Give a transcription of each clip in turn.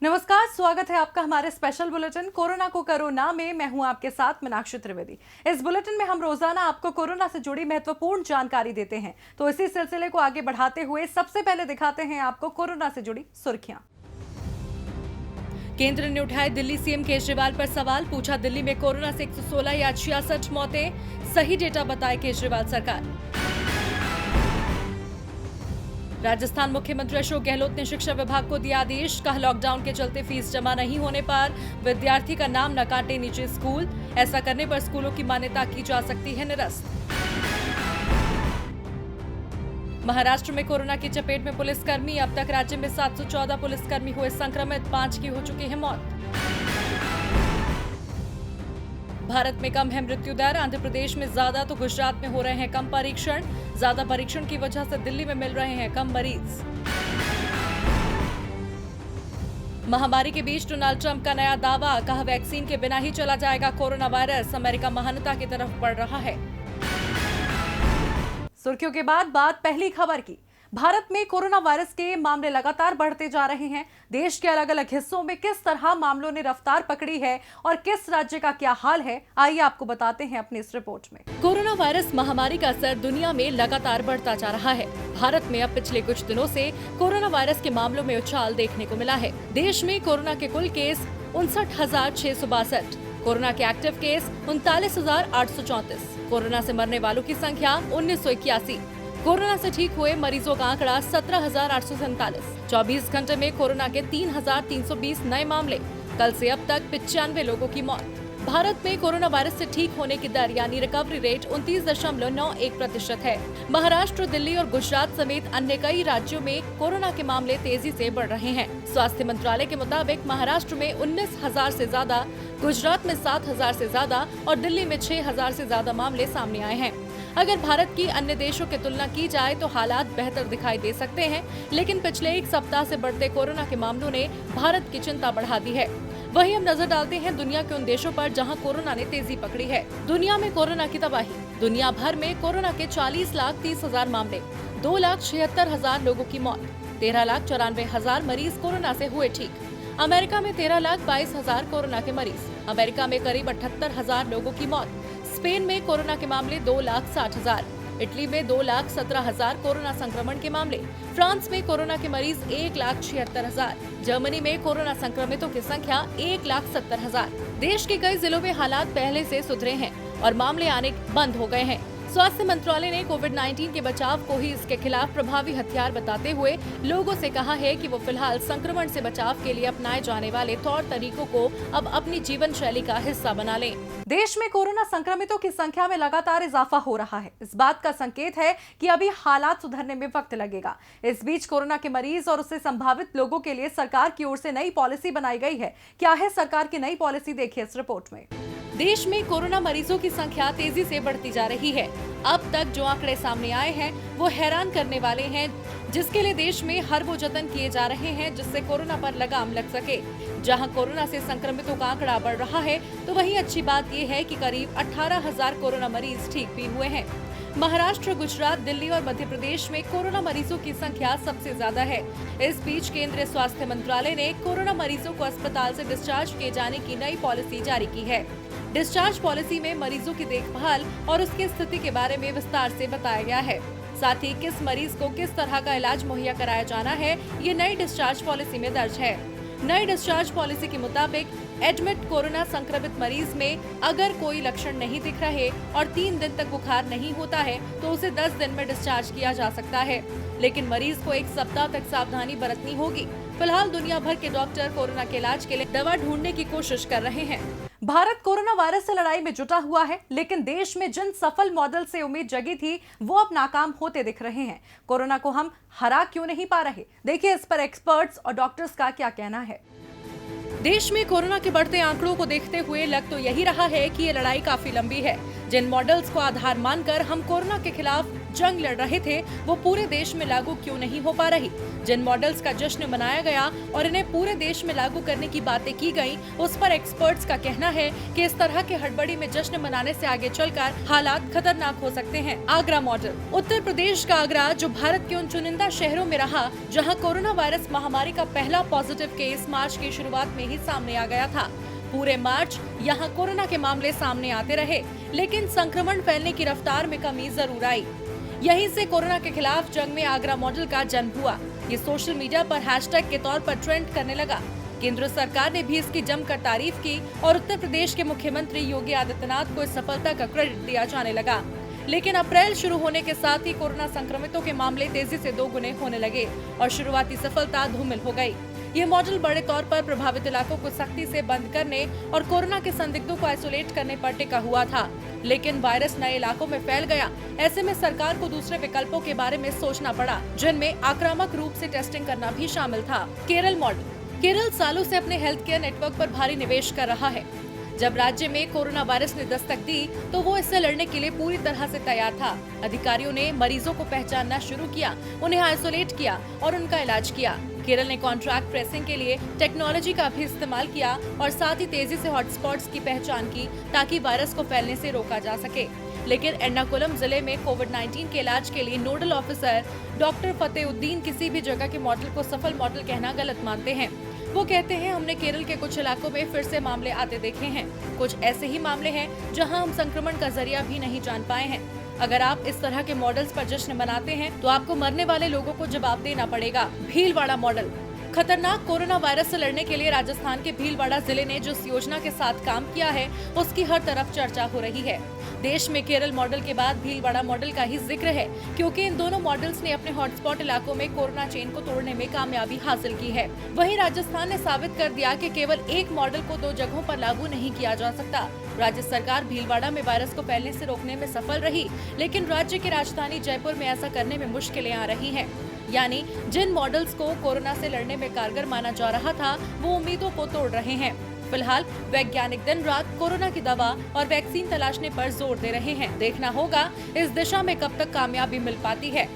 नमस्कार, स्वागत है आपका हमारे स्पेशल बुलेटिन कोरोना को करो ना में। मैं हूं आपके साथ मीनाक्षी त्रिवेदी। इस बुलेटिन में हम रोजाना आपको कोरोना से जुड़ी महत्वपूर्ण जानकारी देते हैं। तो इसी सिलसिले को आगे बढ़ाते हुए सबसे पहले दिखाते हैं आपको कोरोना से जुड़ी सुर्खियां। केंद्र ने उठाए दिल्ली सीएम केजरीवाल पर सवाल, पूछा दिल्ली में कोरोना से 116 या 66 मौतें, सही डेटा बताए केजरीवाल सरकार। राजस्थान मुख्यमंत्री अशोक गहलोत ने शिक्षा विभाग को दिया आदेश, कहा लॉकडाउन के चलते फीस जमा नहीं होने पर विद्यार्थी का नाम न काटे निजी स्कूल, ऐसा करने पर स्कूलों की मान्यता की जा सकती है निरस्त। महाराष्ट्र में कोरोना की चपेट में पुलिसकर्मी, अब तक राज्य में 714 पुलिसकर्मी हुए संक्रमित, 5 की हो चुकी है मौत। भारत में कम है मृत्यु दर, आंध्र प्रदेश में ज्यादा तो गुजरात में हो रहे हैं कम परीक्षण, ज्यादा परीक्षण की वजह से दिल्ली में मिल रहे हैं कम मरीज। महामारी के बीच डोनाल्ड ट्रंप का नया दावा, कहा वैक्सीन के बिना ही चला जाएगा कोरोना वायरस, अमेरिका महानता की तरफ बढ़ रहा है। सुर्खियों के बाद बात पहली खबर की। भारत में कोरोना वायरस के मामले लगातार बढ़ते जा रहे हैं। देश के अलग अलग हिस्सों में किस तरह मामलों ने रफ्तार पकड़ी है और किस राज्य का क्या हाल है, आइए आपको बताते हैं अपनी इस रिपोर्ट में। कोरोना वायरस महामारी का असर दुनिया में लगातार बढ़ता जा रहा है। भारत में अब पिछले कुछ दिनों से कोरोना वायरस के मामलों में उछाल देखने को मिला है। देश में कोरोना के कुल केस 59,662, कोरोना के एक्टिव केस 39,834, कोरोना से मरने वालों की संख्या 1981, कोरोना से ठीक हुए मरीजों का आंकड़ा 17,847, 24 घंटे में कोरोना के 3,320 नए मामले, कल से अब तक 95 लोगों की मौत। भारत में कोरोना वायरस से ठीक होने की दर यानी रिकवरी रेट 29.91% है। महाराष्ट्र, दिल्ली और गुजरात समेत अन्य कई राज्यों में कोरोना के मामले तेजी से बढ़ रहे हैं। स्वास्थ्य मंत्रालय के मुताबिक महाराष्ट्र में 19,000 से ज्यादा, गुजरात में 7,000 से ज्यादा और दिल्ली में 6,000 से ज्यादा मामले सामने आए हैं। अगर भारत की अन्य देशों की तुलना की जाए तो हालात बेहतर दिखाई दे सकते हैं, लेकिन पिछले एक सप्ताह से बढ़ते कोरोना के मामलों ने भारत की चिंता बढ़ा दी है। वहीं हम नजर डालते हैं दुनिया के उन देशों पर जहां कोरोना ने तेजी पकड़ी है। दुनिया में कोरोना की तबाही, दुनिया भर में कोरोना के 40,30,000 मामले, 2,76,000 लोगों की मौत, 13,94,000 मरीज कोरोना से हुए ठीक। अमेरिका में 13,22,000 कोरोना के मरीज, अमेरिका में करीब 78,000 लोगों की मौत। स्पेन में कोरोना के मामले 2,60,000, इटली में 2,17,000 कोरोना संक्रमण के मामले, फ्रांस में कोरोना के मरीज 1,76,000, जर्मनी में कोरोना संक्रमितों की संख्या 1,70,000। देश के कई जिलों में हालात पहले से सुधरे हैं और मामले आने बंद हो गए हैं। स्वास्थ्य मंत्रालय ने कोविड-19 के बचाव को ही इसके खिलाफ प्रभावी हथियार बताते हुए लोगों से कहा है कि वो फिलहाल संक्रमण से बचाव के लिए अपनाए जाने वाले तौर तरीकों को अब अपनी जीवन शैली का हिस्सा बना लें। देश में कोरोना संक्रमितों की संख्या में लगातार इजाफा हो रहा है। इस बात का संकेत है कि अभी हालात सुधरने में वक्त लगेगा। इस बीच कोरोना के मरीज और उससे संभावित लोगों के लिए सरकार की ओर से नई पॉलिसी बनाई गई है। क्या है सरकार की नई पॉलिसी, देखिए इस रिपोर्ट में। देश में कोरोना मरीजों की संख्या तेजी से बढ़ती जा रही है। अब तक जो आंकड़े सामने आए हैं वो हैरान करने वाले हैं, जिसके लिए देश में हर वो जतन किए जा रहे हैं जिससे कोरोना पर लगाम लग सके। जहां कोरोना से संक्रमितों का आंकड़ा बढ़ रहा है तो वहीं अच्छी बात ये है कि करीब 18,000 कोरोना मरीज ठीक भी हुए हैं। महाराष्ट्र, गुजरात, दिल्ली और मध्य प्रदेश में कोरोना मरीजों की संख्या सबसे ज्यादा है। इस बीच केंद्रीय स्वास्थ्य मंत्रालय ने कोरोना मरीजों को अस्पताल से डिस्चार्ज किए जाने की नई पॉलिसी जारी की है। डिस्चार्ज पॉलिसी में मरीजों की देखभाल और उसकी स्थिति के बारे में विस्तार से बताया गया है। साथ ही किस मरीज को किस तरह का इलाज मुहैया कराया जाना है, ये नई डिस्चार्ज पॉलिसी में दर्ज है। नई डिस्चार्ज पॉलिसी के मुताबिक एडमिट कोरोना संक्रमित मरीज में अगर कोई लक्षण नहीं दिख रहे और 3 दिन तक बुखार नहीं होता है तो उसे 10 दिन में डिस्चार्ज किया जा सकता है, लेकिन मरीज को 1 सप्ताह तक सावधानी बरतनी होगी। फिलहाल दुनिया भर के डॉक्टर कोरोना के इलाज के लिए दवा ढूंढने की कोशिश कर रहे हैं। भारत कोरोना वायरस से लड़ाई में जुटा हुआ है, लेकिन देश में जिन सफल मॉडल से उम्मीद जगी थी वो अब नाकाम होते दिख रहे हैं। कोरोना को हम हरा क्यों नहीं पा रहे, देखिए इस पर एक्सपर्ट्स और डॉक्टर्स का क्या कहना है। देश में कोरोना के बढ़ते आंकड़ों को देखते हुए लग तो यही रहा है कि ये लड़ाई काफी लंबी है। जिन मॉडल्स को आधार मानकर हम कोरोना के खिलाफ जंग लड़ रहे थे, वो पूरे देश में लागू क्यों नहीं हो पा रही? जिन मॉडल्स का जश्न मनाया गया और इन्हें पूरे देश में लागू करने की बातें की गई, उस पर एक्सपर्ट्स का कहना है कि इस तरह के हड़बड़ी में जश्न मनाने से आगे चलकर हालात खतरनाक हो सकते हैं। आगरा मॉडल। उत्तर प्रदेश का आगरा, जो भारत के उन चुनिंदा शहरों में रहा जहाँ कोरोना वायरस महामारी का पहला पॉजिटिव केस मार्च की शुरुआत में ही सामने आ गया था। पूरे मार्च यहाँ कोरोना के मामले सामने आते रहे, लेकिन संक्रमण फैलने की रफ्तार में कमी जरूर आई। यहीं से कोरोना के खिलाफ जंग में आगरा मॉडल का जन्म हुआ। ये सोशल मीडिया पर हैशटैग के तौर पर ट्रेंड करने लगा। केंद्र सरकार ने भी इसकी जमकर तारीफ की और उत्तर प्रदेश के मुख्यमंत्री योगी आदित्यनाथ को इस सफलता का क्रेडिट दिया जाने लगा। लेकिन अप्रैल शुरू होने के साथ ही कोरोना संक्रमितों के मामले तेजी से दोगुने होने लगे और शुरुआती सफलता धूमिल हो गई। ये मॉडल बड़े तौर पर प्रभावित इलाकों को सख्ती से बंद करने और कोरोना के संदिग्धों को आइसोलेट करने पर टिका हुआ था, लेकिन वायरस नए इलाकों में फैल गया। ऐसे में सरकार को दूसरे विकल्पों के बारे में सोचना पड़ा, जिनमें आक्रामक रूप से टेस्टिंग करना भी शामिल था। केरल मॉडल। केरल सालों से अपने हेल्थ केयर नेटवर्क पर भारी निवेश कर रहा है। जब राज्य में कोरोना वायरस ने दस्तक दी, तो वो इससे लड़ने के लिए पूरी तरह से तैयार था। अधिकारियों ने मरीजों को पहचानना शुरू किया, उन्हें आइसोलेट किया और उनका इलाज किया। केरल ने कॉन्ट्रैक्ट ट्रेसिंग के लिए टेक्नोलॉजी का भी इस्तेमाल किया और साथ ही तेजी से हॉटस्पॉट्स की पहचान की, ताकि वायरस को फैलने से रोका जा सके। लेकिन एर्नाकुलम जिले में कोविड-19 के इलाज के लिए नोडल ऑफिसर डॉक्टर फतेउद्दीन किसी भी जगह के मॉडल को सफल मॉडल कहना गलत मानते हैं। वो कहते हैं, हमने केरल के कुछ इलाकों में फिर से मामले आते देखे हैं। कुछ ऐसे ही मामले हैं जहां हम संक्रमण का जरिया भी नहीं जान पाए हैं। अगर आप इस तरह के मॉडल्स पर जश्न मनाते हैं, तो आपको मरने वाले लोगों को जवाब देना पड़ेगा। भीलवाड़ा मॉडल। खतरनाक कोरोना वायरस से लड़ने के लिए राजस्थान के भीलवाड़ा जिले ने जिस योजना के साथ काम किया है, उसकी हर तरफ चर्चा हो रही है। देश में केरल मॉडल के बाद भीलवाड़ा मॉडल का ही जिक्र है, क्योंकि इन दोनों मॉडल्स ने अपने हॉटस्पॉट इलाकों में कोरोना चेन को तोड़ने में कामयाबी हासिल की है। वहीं राजस्थान ने साबित कर दिया कि केवल एक मॉडल को दो जगहों पर लागू नहीं किया जा सकता। राज्य सरकार भीलवाड़ा में वायरस को फैलने से रोकने में सफल रही, लेकिन राज्य की राजधानी जयपुर में ऐसा करने में मुश्किलें आ रही हैं। यानी जिन मॉडल्स को कोरोना से लड़ने में कारगर माना जा रहा था, वो उम्मीदों को तोड़ रहे हैं। फिलहाल वैज्ञानिक दिन रात कोरोना की दवा और वैक्सीन तलाशने पर जोर दे रहे हैं। देखना होगा इस दिशा में कब तक कामयाबी मिल पाती है।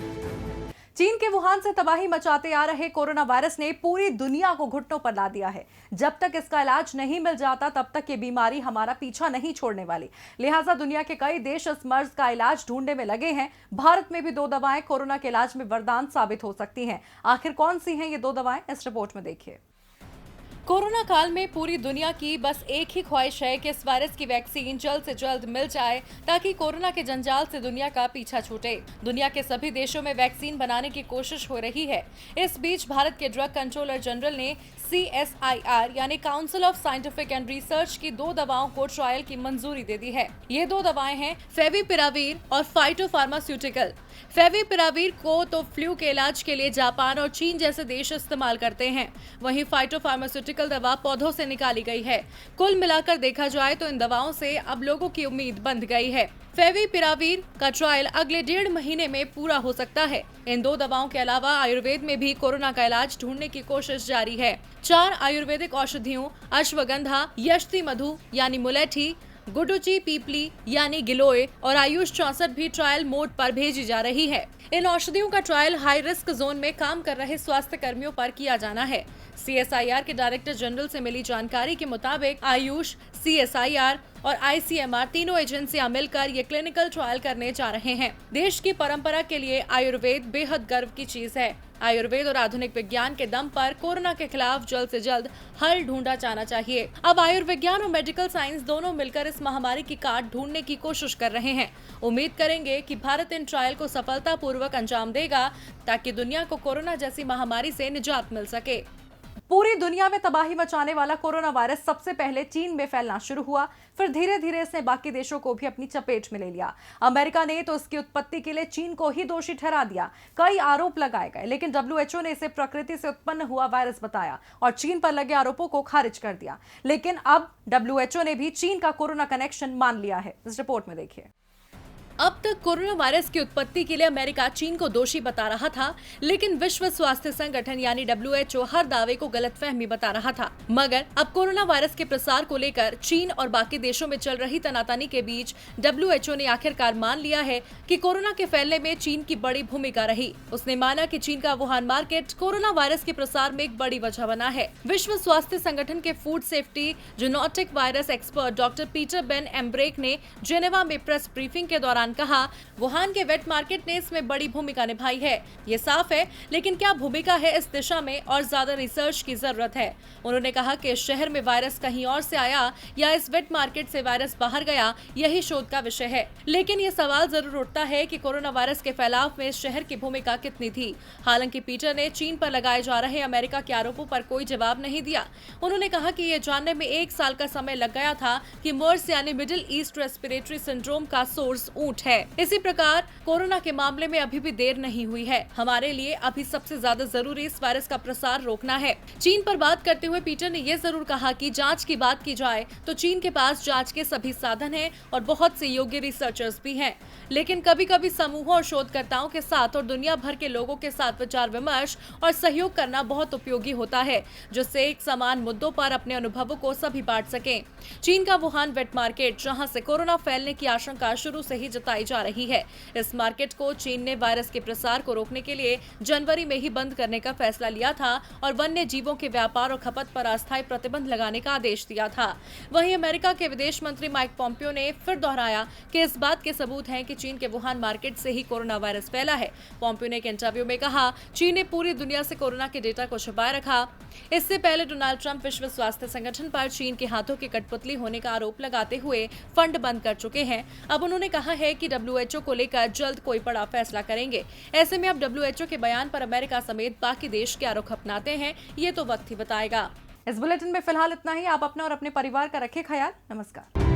चीन के वुहान से तबाही मचाते आ रहे कोरोना वायरस ने पूरी दुनिया को घुटनों पर ला दिया है। जब तक इसका इलाज नहीं मिल जाता, तब तक ये बीमारी हमारा पीछा नहीं छोड़ने वाली। लिहाजा दुनिया के कई देश इस मर्ज का इलाज ढूंढने में लगे हैं। भारत में भी 2 दवाएं कोरोना के इलाज में वरदान साबित हो सकती हैं। आखिर कौन सी हैं ये 2 दवाएं, इस रिपोर्ट में देखिए। कोरोना काल में पूरी दुनिया की बस एक ही ख्वाहिश है कि इस वायरस की वैक्सीन जल्द से जल्द मिल जाए, ताकि कोरोना के जंजाल से दुनिया का पीछा छूटे। दुनिया के सभी देशों में वैक्सीन बनाने की कोशिश हो रही है। इस बीच भारत के ड्रग कंट्रोलर जनरल ने CSIR यानी council of scientific and research की 2 दवाओं को ट्रायल की मंजूरी दे दी है। ये 2 दवाएं हैं फेविपिराविर और फाइटोफार्मास्यूटिकल। फेविपिराविर को तो फ्लू के इलाज के लिए जापान और चीन जैसे देश इस्तेमाल करते हैं। वहीं फाइटोफार्मास्यूटिकल दवा पौधों से निकाली गई है। कुल मिलाकर देखा जाए तो इन दवाओं से अब लोगों की उम्मीद बंध गई है। फेविपिराविर का ट्रायल अगले 1.5 महीने में पूरा हो सकता है। इन 2 दवाओं के अलावा आयुर्वेद में भी कोरोना का इलाज ढूंढने की कोशिश जारी है। 4 आयुर्वेदिक औषधियों अश्वगंधा, यष्टि मधु यानी मुलेठी, गुडुचि पीपली यानी गिलोय और आयुष 64 भी ट्रायल मोड पर भेजी जा रही है। इन औषधियों का ट्रायल हाई रिस्क जोन में काम कर रहे स्वास्थ्य कर्मियों पर किया जाना है। CSIR के डायरेक्टर जनरल से मिली जानकारी के मुताबिक आयुष, CSIR और ICMR तीनों एजेंसियां मिलकर ये क्लिनिकल ट्रायल करने जा रहे हैं। देश की परंपरा के लिए आयुर्वेद बेहद गर्व की चीज है। आयुर्वेद और आधुनिक विज्ञान के दम पर कोरोना के खिलाफ जल्द से जल्द हल ढूंढा जाना चाहिए। अब आयुर्विज्ञान और मेडिकल साइंस दोनों मिलकर इस महामारी की काट ढूंढने की कोशिश कर रहे हैं। उम्मीद करेंगे कि भारत इन ट्रायल को सफलतापूर्वक अंजाम देगा, ताकि दुनिया को कोरोना जैसी महामारी से निजात मिल सके। पूरी दुनिया में तबाही मचाने वाला कोरोना वायरस सबसे पहले चीन में फैलना शुरू हुआ, फिर धीरे धीरे इसने बाकी देशों को भी अपनी चपेट में ले लिया। अमेरिका ने तो इसकी उत्पत्ति के लिए चीन को ही दोषी ठहरा दिया। कई आरोप लगाए गए, लेकिन WHO ने इसे प्रकृति से उत्पन्न हुआ वायरस बताया और चीन पर लगे आरोपों को खारिज कर दिया। लेकिन अब WHO ने भी चीन का कोरोना कनेक्शन मान लिया है। इस रिपोर्ट में देखिए। अब तक कोरोना वायरस की उत्पत्ति के लिए अमेरिका चीन को दोषी बता रहा था, लेकिन विश्व स्वास्थ्य संगठन यानी WHO हर दावे को गलतफहमी बता रहा था। मगर अब कोरोना वायरस के प्रसार को लेकर चीन और बाकी देशों में चल रही तनातनी के बीच WHO ने आखिरकार मान लिया है कि कोरोना के फैलने में चीन की बड़ी भूमिका रही। उसने माना कि चीन का वुहान मार्केट कोरोना वायरस के प्रसार में एक बड़ी वजह बना है। विश्व स्वास्थ्य संगठन के food safety zoonotic virus expert doctor Peter Ben Embarek ने जेनेवा में प्रेस ब्रीफिंग के दौरान कहा, वुहान के वेट मार्केट ने इसमें बड़ी भूमिका निभाई है। ये साफ है, लेकिन क्या भूमिका है इस दिशा में और ज्यादा रिसर्च की जरूरत है। उन्होंने कहा कि इस शहर में वायरस कहीं और से आया या इस वेट मार्केट से वायरस बाहर गया, यही शोध का विषय है। लेकिन ये सवाल जरूर उठता है कि कोरोना वायरस के फैलाव में इस शहर की भूमिका कितनी थी। हालांकि पीटर ने चीन पर लगाए जा रहे अमेरिका के आरोपों पर कोई जवाब नहीं दिया। उन्होंने कहा कि ये जानने में 1 साल का समय लग गया था कि मर्स यानी मिडिल ईस्ट रेस्पिरेटरी सिंड्रोम का सोर्स ऊंट है। इसी प्रकार कोरोना के मामले में अभी भी देर नहीं हुई है। हमारे लिए अभी सबसे ज्यादा जरूरी इस वायरस का प्रसार रोकना है। चीन पर बात करते हुए पीटर ने यह जरूर कहा कि जांच की बात की जाए तो चीन के पास जांच के सभी साधन हैं और बहुत से योग्य रिसर्चर्स भी हैं। लेकिन कभी कभी समूहों और शोधकर्ताओं के साथ और दुनिया भर के लोगों के साथ विचार विमर्श और सहयोग करना बहुत उपयोगी होता है, जिससे एक समान मुद्दों पर अपने अनुभवों को सभी बांट सकें। चीन का वुहान वेट मार्केट, जहां से कोरोना फैलने की आशंका शुरू से ही जताई जा रही है, इस मार्केट को चीन ने वायरस के प्रसार को रोकने के लिए जनवरी में ही बंद करने का फैसला लिया था और वन्य जीवों के व्यापार और खपत पर अस्थायी प्रतिबंध लगाने का आदेश दिया था। वहीं अमेरिका के विदेश मंत्री माइक पोम्पियो ने फिर दोहराया कि इस बात के सबूत हैं कि चीन के वुहान मार्केट से ही कोरोना वायरस फैला है। पोम्पियो ने एक इंटरव्यू में कहा, चीन ने पूरी दुनिया से कोरोना के डेटा को छुपाए रखा। इससे पहले डोनाल्ड ट्रंप विश्व स्वास्थ्य संगठन पर चीन के हाथों की कठपुतली होने का आरोप लगाते हुए फंड बंद कर चुके हैं। अब उन्होंने कहा है कि WHO को लेकर जल्द कोई बड़ा फैसला करेंगे। ऐसे में अब WHO के बयान पर अमेरिका समेत बाकी देश क्या रुख अपनाते हैं, ये तो वक्त ही बताएगा। इस बुलेटिन में फिलहाल इतना ही। आप अपना और अपने परिवार का रखें ख्याल। नमस्कार।